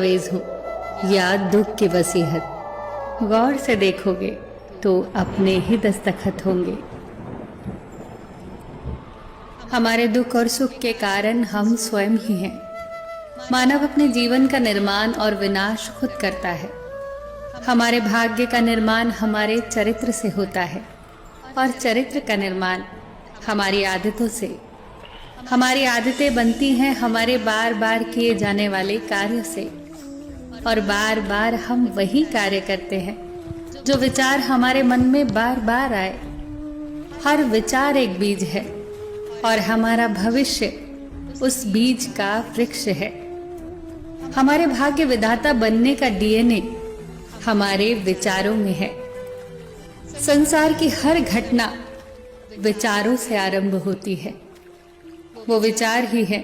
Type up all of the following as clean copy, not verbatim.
दस्तावेज हो या दुख की वसीहत। गौर से देखोगे तो अपने ही दस्तखत होंगे। हमारे दुख और सुख के कारण हम स्वयं ही हैं। मानव अपने जीवन का निर्माण और विनाश खुद करता है। हमारे भाग्य का निर्माण हमारे चरित्र से होता है और चरित्र का निर्माण हमारी आदतों से। हमारी आदतें बनती हैं हमारे बार बार किए जाने वाले कार्य से, और बार बार हम वही कार्य करते हैं जो विचार हमारे मन में बार बार आए। हर विचार एक बीज है और हमारा भविष्य उस बीज का वृक्ष है। हमारे भाग्य विधाता बनने का डीएनए हमारे विचारों में है। संसार की हर घटना विचारों से आरंभ होती है। वो विचार ही है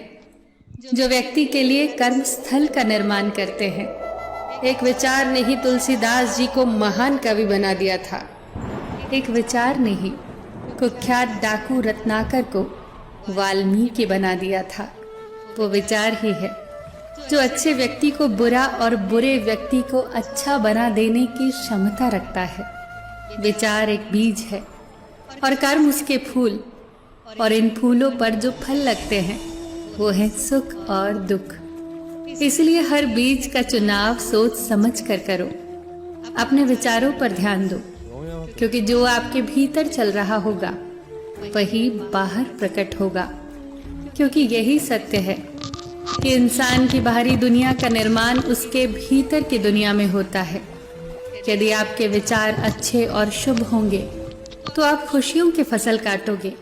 जो व्यक्ति के लिए कर्म स्थल का निर्माण करते हैं। एक विचार ने ही तुलसीदास जी को महान कवि बना दिया था। एक विचार ने ही कुख्यात डाकू रत्नाकर को वाल्मीकि बना दिया था। वो विचार ही है जो अच्छे व्यक्ति को बुरा और बुरे व्यक्ति को अच्छा बना देने की क्षमता रखता है। विचार एक बीज है और कर्म उसके फूल, और इन फूलों पर जो फल लगते हैं वो है सुख और दुख। इसलिए हर बीज का चुनाव सोच समझ कर करो। अपने विचारों पर ध्यान दो, क्योंकि जो आपके भीतर चल रहा होगा वही बाहर प्रकट होगा। क्योंकि यही सत्य है कि इंसान की बाहरी दुनिया का निर्माण उसके भीतर की दुनिया में होता है। यदि आपके विचार अच्छे और शुभ होंगे तो आप खुशियों की फसल काटोगे,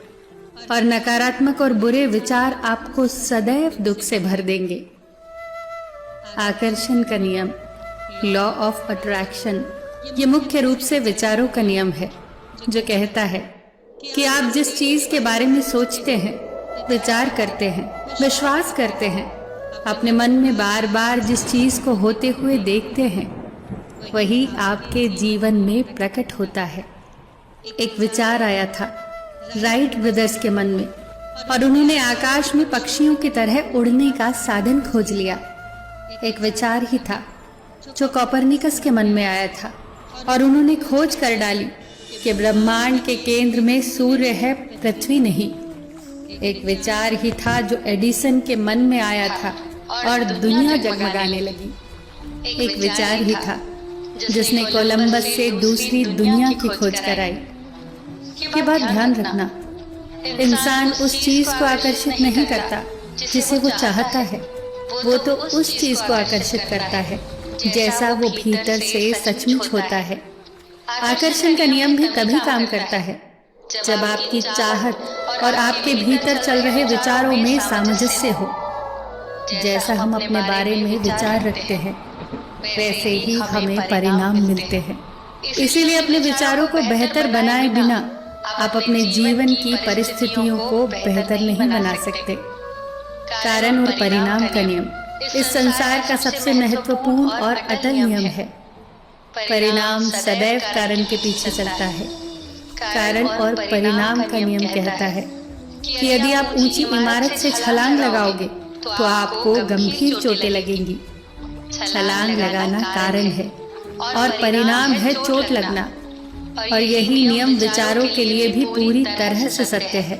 और नकारात्मक और बुरे विचार आपको सदैव दुख से भर देंगे। आकर्षण का नियम, लॉ ऑफ अट्रैक्शन, ये मुख्य रूप से विचारों का नियम है, जो कहता है कि आप जिस चीज के बारे में सोचते हैं, विचार करते हैं, विश्वास करते हैं, अपने मन में बार बार जिस चीज को होते हुए देखते हैं, वही आपके जीवन में प्रकट होता है। एक विचार आया था राइट ब्रदर्स के मन में, और उन्होंने आकाश में पक्षियों की तरह उड़ने का साधन खोज लिया। एक विचार ही था जो कोपरनिकस के मन में आया था, और उन्होंने खोज कर डाली कि ब्रह्मांड के केंद्र में सूर्य है, पृथ्वी नहीं। एक विचार ही था जो एडिसन के मन में आया था और दुनिया जगमगाने लगी। एक विचार ही था जिसने कोलंबस से दूसरी दुनिया की खोज कराई। ये बात ध्यान रखना, इंसान उस चीज को आकर्षित नहीं करता जिसे वो चाहता है, वो तो उस चीज को आकर्षित करता है जैसा वो भीतर से सचमुच होता है। आकर्षण का नियम भी तभी काम करता है जब आपकी चाहत और आपके भीतर चल रहे विचारों में सामंजस्य हो। जैसा हम अपने बारे में विचार रखते हैं, वैसे ही हमें परिणाम मिलते हैं। इसीलिए अपने विचारों को बेहतर बनाए बिना आप अपने जीवन की परिस्थितियों को बेहतर नहीं बना सकते। कारण और परिणाम का नियम इस संसार का सबसे महत्वपूर्ण और अटल नियम है। परिणाम सदैव कारण के पीछे चलता है। कारण और परिणाम का नियम कहता है कि यदि आप ऊंची इमारत से छलांग लगाओगे तो आपको गंभीर चोटें लगेंगी। छलांग लगाना कारण है और परिणाम है चोट लगना। और यही नियम विचारों के लिए भी पूरी तरह से सत्य है।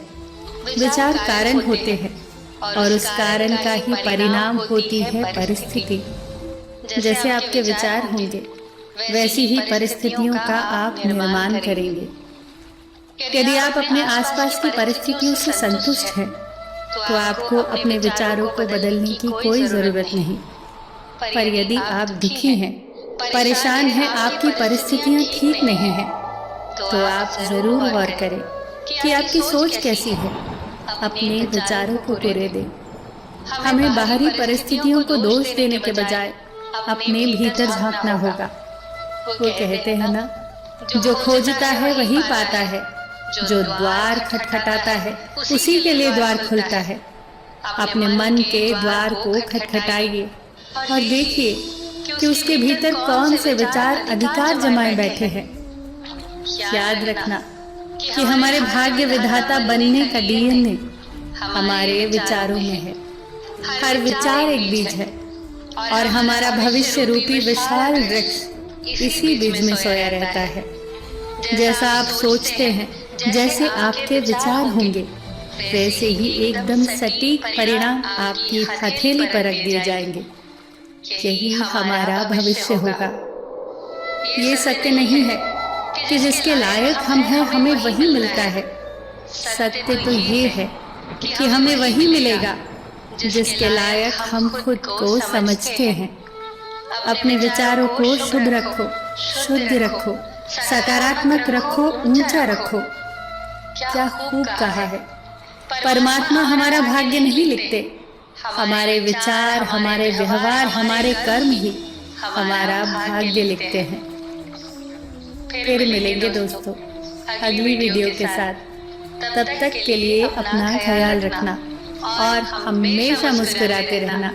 विचार कारण होते हैं और उस कारण का ही परिणाम होती है परिस्थिति। जैसे आपके विचार होंगे वैसी ही परिस्थितियों का आप निर्माण करेंगे। यदि आप अपने आसपास की परिस्थितियों से संतुष्ट हैं तो आपको अपने विचारों को बदलने की कोई जरूरत नहीं। पर यदि आप दुखी हैं, परेशान हैं, आपकी परिस्थितियां ठीक नहीं हैं, तो आप जरूर गौर करें कि आपकी सोच कैसी है। अपने विचारों को पूरे दें। हमें बाहरी परिस्थितियों को दोष देने के बजाय अपने भीतर झांकना होगा। वो कहते हैं ना, जो खोजता है वही पाता है, जो द्वार खटखटाता है उसी के लिए द्वार खुलता है। अपने मन के द्वार को खटखटाइए और देखिए कि उसके भीतर कौन से विचार अधिकार जमाए बैठे हैं। याद रखना कि हमारे भाग्य विधाता बनने का डीएनए हमारे विचारों में है। हर विचार एक बीज है और हमारा भविष्य रूपी विशाल वृक्ष इसी बीज में सोया रहता है। जैसा आप सोचते हैं, जैसे आपके विचार होंगे, वैसे ही एकदम सटीक परिणाम आपकी हथेली पर रख दिए जाएंगे। यही हमारा भविष्य होगा। ये सत्य नहीं है कि जिसके लायक हम हैं हमें वही मिलता है। सत्य तो ये है कि हमें वही मिलेगा जिसके लायक हम खुद को समझते हैं। अपने विचारों को शुभ रखो, शुद्ध रखो, सकारात्मक रखो, ऊंचा रखो। क्या खूब कहा है। परमात्मा हमारा भाग्य नहीं लिखते, हमारे विचार, हमारे व्यवहार, हमारे कर्म ही हमारा भाग्य लिखते हैं। फिर मिलेंगे दोस्तों अगली वीडियो के साथ। तब तक के लिए अपना ख्याल रखना और हमेशा मुस्कुराते रहना।